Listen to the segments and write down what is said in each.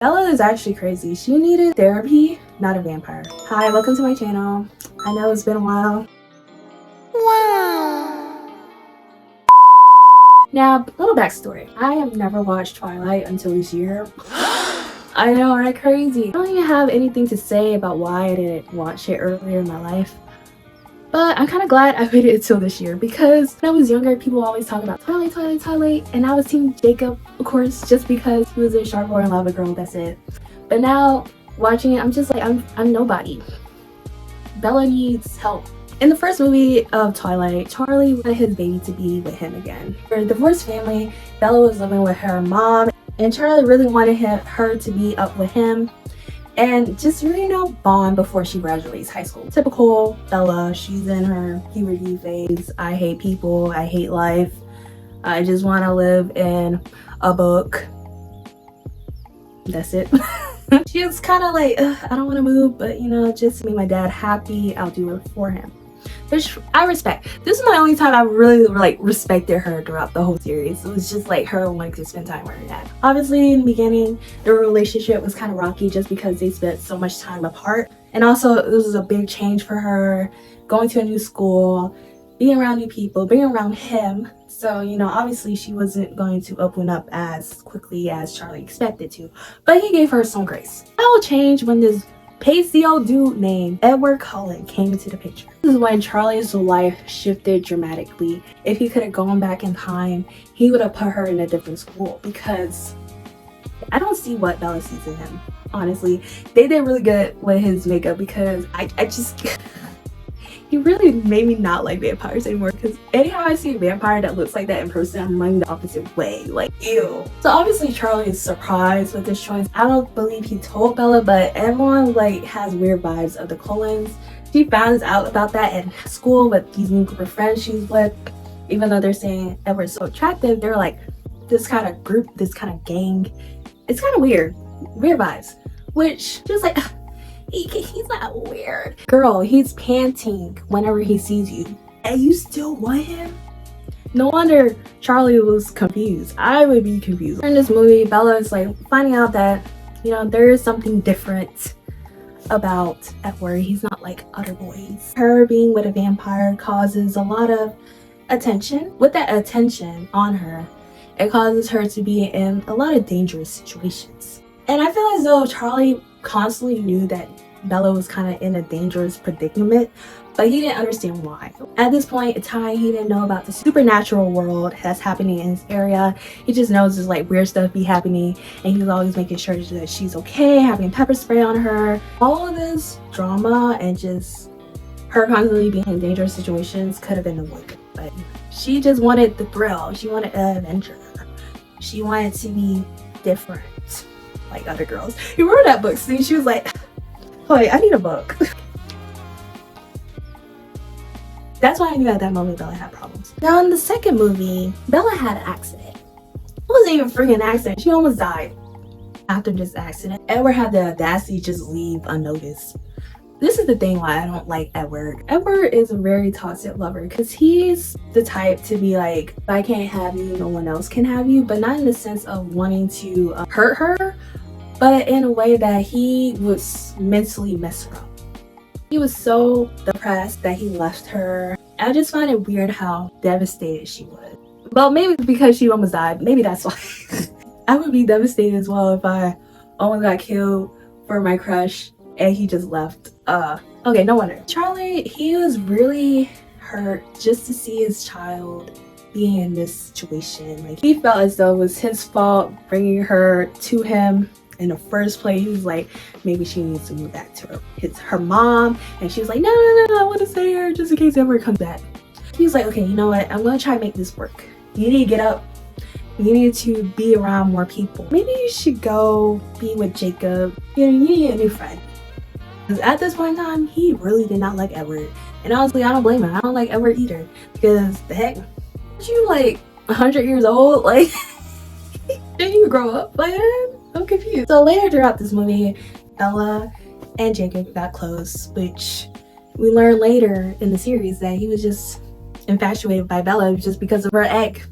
Bella is actually crazy. She needed therapy, not a vampire. Hi, welcome to my channel. I know it's been a while. Wow. Now, little backstory. I have never watched Twilight until this year. I know, right? Crazy. I don't even have anything to say about why I didn't watch it earlier in my life. But I'm kind of glad I waited until this year because when I was younger, people always talk about Twilight, and I was Team Jacob, of course, just because he was a sharp boy and love a girl, that's it. But now, watching it, I'm just like, I'm nobody. Bella needs help. In the first movie of Twilight, Charlie wanted his baby to be with him again. For a divorced family, Bella was living with her mom, and Charlie really wanted her to be up with him and just really, bond before she graduates high school. Typical Bella, she's in her puberty phase. I hate people, I hate life. I just want to live in a book. That's it. She was kind of like, I don't want to move, but just to make my dad happy, I'll do it for him. Which I respect. This is my only time I really respected her throughout the whole series. It was just like her wanting to spend time with her dad. Obviously in the beginning their relationship was kind of rocky just because they spent so much time apart, and also this was a big change for her, going to a new school, being around new people, being around him. So obviously she wasn't going to open up as quickly as Charlie expected to, but he gave her some grace. That will change when this pasty old dude named Edward Cullen came into the picture. This is when Charlie's life shifted dramatically. If he could have gone back in time, he would have put her in a different school, because I don't see what Bella sees in him, honestly. They did really good with his makeup, because I just he really made me not like vampires anymore, because anytime I see a vampire that looks like that in person, I'm running the opposite way, like ew. So obviously Charlie is surprised with this choice. I don't believe he told Bella, but everyone has weird vibes of the Cullens. She finds out about that in school with these new group of friends she's with. Even though they're saying Edward's so attractive, they're like this kind of group, this kind of gang. It's kind of weird vibes, which just like he's not weird. Girl, he's panting whenever he sees you, and you still want him? No wonder Charlie was confused. I would be confused. In this movie, Bella is finding out that there is something different about Edward. He's not like other boys. Her being with a vampire causes a lot of attention. With that attention on her, it causes her to be in a lot of dangerous situations. And I feel as though Charlie constantly knew that Bella was kind of in a dangerous predicament, but he didn't understand why. At this point in time, he didn't know about the supernatural world that's happening in his area. He just knows there's weird stuff be happening, and he was always making sure that she's okay, having pepper spray on her. All of this drama and just her constantly being in dangerous situations could have been avoided, but she just wanted the thrill. She wanted an adventure. She wanted to be different like other girls. You remember that book scene? She was like, wait, I need a book. That's why I knew at that moment Bella had problems. Now in the second movie, Bella had an accident. It wasn't even a freaking accident. She almost died after this accident. Edward had the audacity to just leave unnoticed. This is the thing why I don't like Edward. Edward is a very toxic lover, because he's the type to be like, if I can't have you, no one else can have you, but not in the sense of wanting to hurt her, but in a way that he was mentally mess her up. He was so depressed that he left her. I just find it weird how devastated she was. Well, maybe because she almost died. Maybe that's why. I would be devastated as well if I almost got killed for my crush and he just left. Okay, no wonder. Charlie, he was really hurt just to see his child being in this situation. He felt as though it was his fault bringing her to him in the first place. He was like, maybe she needs to move back to her mom, and she was like, no, I want to stay here just in case Edward comes back. He was like, okay, you know what, I'm gonna try to make this work. You need to get up, you need to be around more people. Maybe you should go be with Jacob. You need a new friend. Because at this point in time, he really did not like Edward, and honestly I don't blame him. I don't like Edward either, because the heck, aren't you 100 years old? Didn't you grow up by then? I'm confused. So later throughout this movie, Bella and Jacob got close, which we learned later in the series that he was just infatuated by Bella just because of her egg.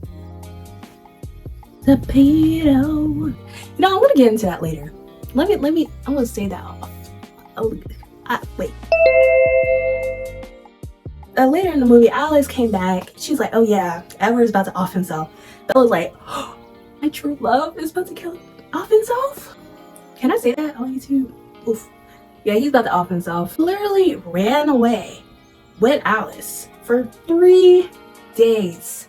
The pedo. I'm gonna get into that later. let me, I'm gonna say that off. Oh, wait. Later in the movie, Alice came back. She's like, oh yeah, Edward's about to off himself. Bella's like, oh, my true love is about to kill off himself? Can I say that on YouTube? Oof. Yeah, he's about to off himself. Literally ran away with Alice for 3 days.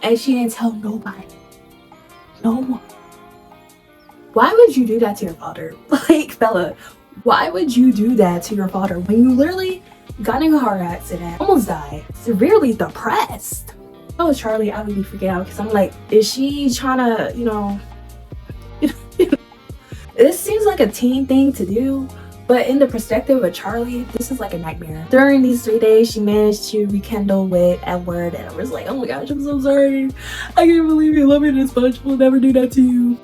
And she didn't tell nobody. No one. Why would you do that to your father? Like, Bella, why would you do that to your father when you literally got in a car accident, almost died, severely depressed? If I was Charlie, I would be freaking out because I'm like, is she trying to, you know, this seems like a teen thing to do, but in the perspective of Charlie, this is like a nightmare. During these 3 days, she managed to rekindle with Edward, and I was like, oh my gosh, I'm so sorry. I can't believe you love me this much. We'll never do that to you.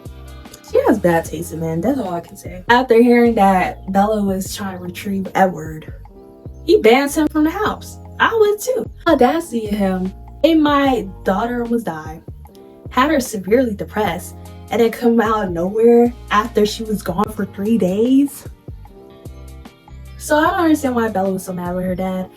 She has bad taste in men, that's all I can say. After hearing that Bella was trying to retrieve Edward, he bans him from the house. I would too. Audacity of him. And my daughter almost died, had her severely depressed, and then come out of nowhere after she was gone for 3 days. So I don't understand why Bella was so mad with her dad.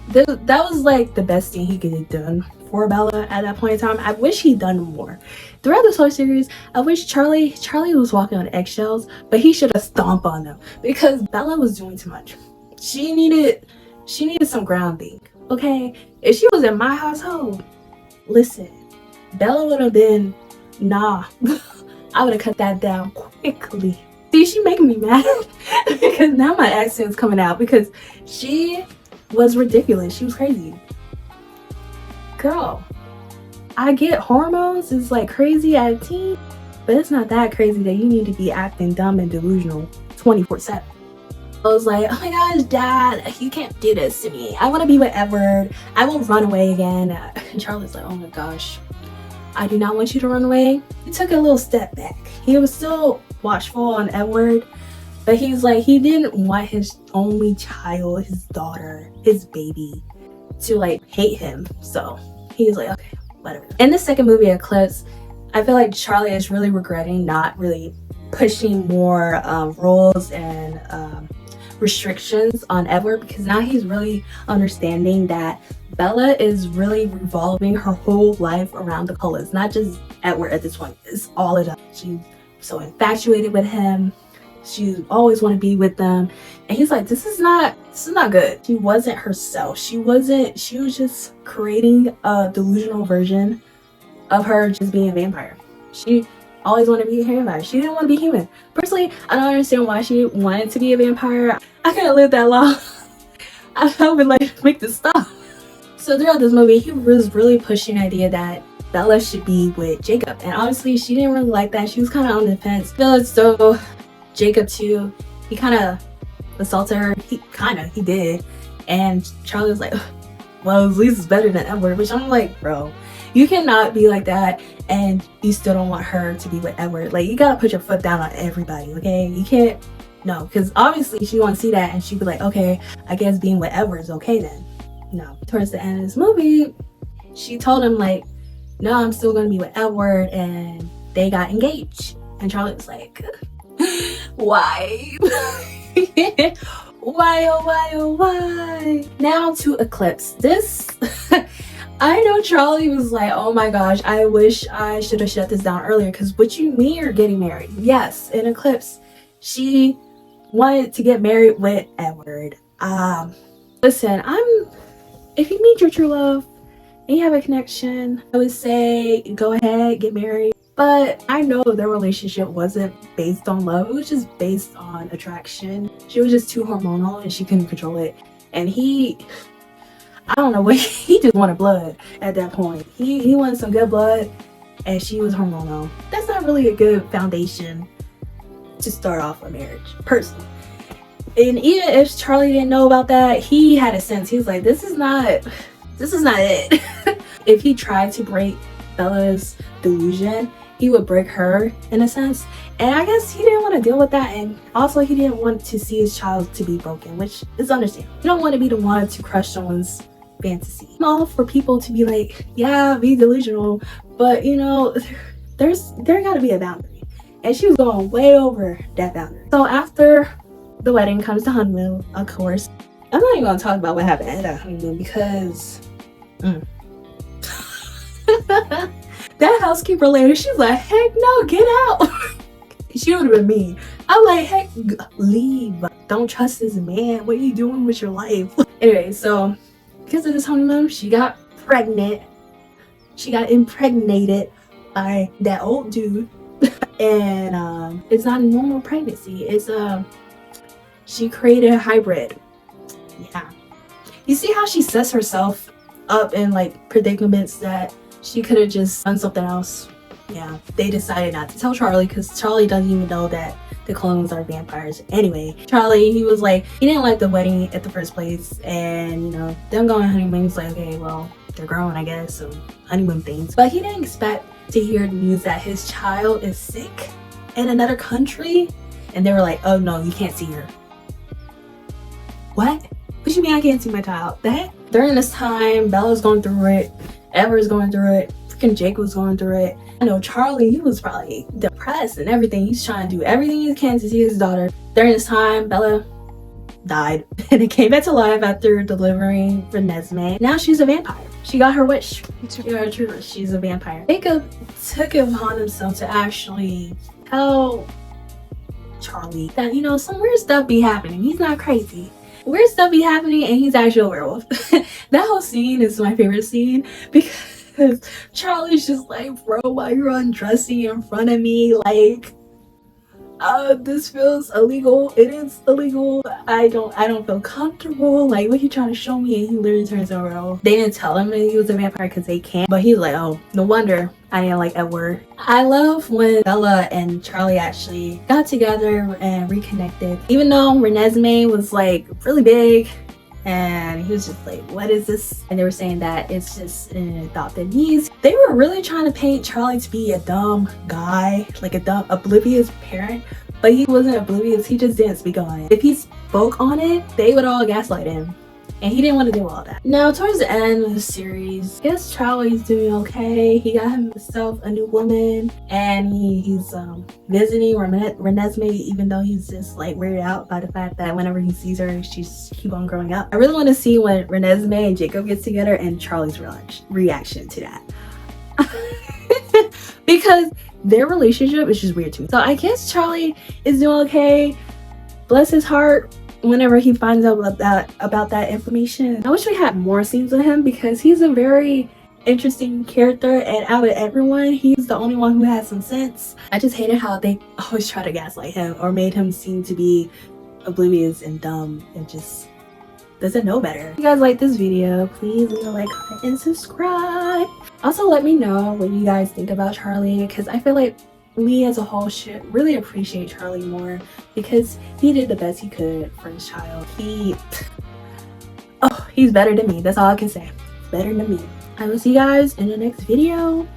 That was like the best thing he could have done for Bella at that point in time. I wish he'd done more. Throughout this whole series, I wish Charlie was walking on eggshells, but he should have stomped on them because Bella was doing too much. She needed some grounding, okay? If she was in my household, listen, Bella would have been, nah. I would have cut that down quickly. See, she making me mad because now my accent's coming out because she was ridiculous. She was crazy. Girl, I get hormones is like crazy at a teen, but it's not that crazy that you need to be acting dumb and delusional 24/7. I was like, oh my gosh, Dad, you can't do this to me. I want to be with Edward. I will run away again. And Charlie's like, oh my gosh, I do not want you to run away. He took a little step back. He was still watchful on Edward, but he's like, he didn't want his only child, his daughter, his baby, to like hate him. So he was like, okay, whatever. In the second movie, Eclipse, I feel like Charlie is really regretting not really pushing more rules and restrictions on Edward, because now he's really understanding that Bella is really revolving her whole life around the colors, not just Edward at this point. It's all of them. She's so infatuated with him. She always want to be with them, and he's like, this is not good. She wasn't herself. She was just creating a delusional version of her just being a vampire. She always wanted to be a vampire. She didn't want to be human. Personally, I don't understand why she wanted to be a vampire. I couldn't live that long. I would like make this stop. So throughout this movie, he was really pushing the idea that Bella should be with Jacob, and obviously she didn't really like that. She was kind of on the fence. So Jacob too, he kind of assaulted her. He did, and Charlie was like, well, at least it's better than Edward. Which I'm like, bro, you cannot be like that and you still don't want her to be with Edward. Like, you gotta put your foot down on everybody, okay? You can't, no, because obviously she won't see that and she'd be like, okay, I guess being with Edward is okay then. No. Towards the end of this movie, she told him like, no, I'm still gonna be with Edward, and they got engaged. And Charlie was like, why? Why, oh why? Now to Eclipse. This I know Charlie was like, oh my gosh, I wish I should have shut this down earlier, because what you mean you're getting married? Yes, in Eclipse, she wanted to get married with Edward. Listen, if you meet your true love and you have a connection, I would say go ahead, get married. But I know their relationship wasn't based on love. It was just based on attraction. She was just too hormonal and she couldn't control it. And I don't know what, he just wanted blood at that point. He wanted some good blood and she was hormonal. That's not really a good foundation to start off a marriage, personally. And even if Charlie didn't know about that, he had a sense. He was like, this is not it. If he tried to break Bella's delusion, he would break her in a sense. And I guess he didn't want to deal with that, and also he didn't want to see his child to be broken, which is understandable. You don't want to be the one to crush someone's fantasy. I'm all for people to be like, yeah, be delusional, but you know, there gotta be a boundary. and she was going way over that boundary. So after the wedding comes the honeymoon, of course. I'm not even gonna talk about what happened at that honeymoon because that housekeeper lady, she's like, heck no, get out. She would have been mean. I'm like, heck, leave. Don't trust this man. What are you doing with your life? Anyway, so because of this honeymoon, she got pregnant. She got impregnated by that old dude. And it's not a normal pregnancy. It's she created a hybrid. Yeah. You see how she sets herself up in like predicaments that she could have just done something else? Yeah, they decided not to tell Charlie because Charlie doesn't even know that the clones are vampires. Anyway, Charlie, he was like, he didn't like the wedding at the first place, and you know, them going on honeymoon, he's like, okay, well, they're grown, I guess, so honeymoon things. But he didn't expect to hear the news that his child is sick in another country, and they were like, oh no, you can't see her. What? What you mean I can't see my child? That? During this time, Bella's going through it, Ever's going through it, freaking Jake was going through it. I know Charlie, he was probably depressed and everything. He's trying to do everything he can to see his daughter. During this time, Bella died and it came back to life after delivering Renesmee. Now she's a vampire. She got her wish. She got her true wish. She's a vampire. Jacob took it upon himself to actually tell Charlie that, you know, some weird stuff be happening. He's not crazy. Weird stuff be happening and he's actually a werewolf. That whole scene is my favorite scene because Charlie's just like, bro, why you're undressing in front of me? Like, this feels illegal. It is illegal. I don't feel comfortable. Like, what you trying to show me? And he literally turns around. They didn't tell him that he was a vampire because they can't. But he's like, oh, no wonder I didn't like Edward. I love when Bella and Charlie actually got together and reconnected. Even though Renesmee was like really big and he was just like, what is this? And they were saying that it's just an adopted niece. They were really trying to paint Charlie to be a dumb guy, like a dumb, oblivious parent. But he wasn't oblivious, he just didn't speak on it. If he spoke on it, they would all gaslight him. And he didn't want to do all that. Now, towards the end of the series, I guess Charlie's doing okay. He got himself a new woman, and he's visiting Renesmee, even though he's just like weirded out by the fact that whenever he sees her, she's keep on growing up. I really want to see when Renesmee and Jacob gets together and Charlie's reaction to that. Because their relationship is just weird to me. So I guess Charlie is doing okay. Bless his heart. Whenever he finds out about that information, I wish we had more scenes with him because he's a very interesting character, and out of everyone, he's the only one who has some sense. I just hated how they always try to gaslight him or made him seem to be oblivious and dumb and just doesn't know better. If you guys like this video, please leave a like, comment, and subscribe. Also, let me know what you guys think about Charlie because I feel like we as a whole should really appreciate Charlie more because he did the best he could for his child. He's better than me. That's all I can say. Better than me. I will see you guys in the next video.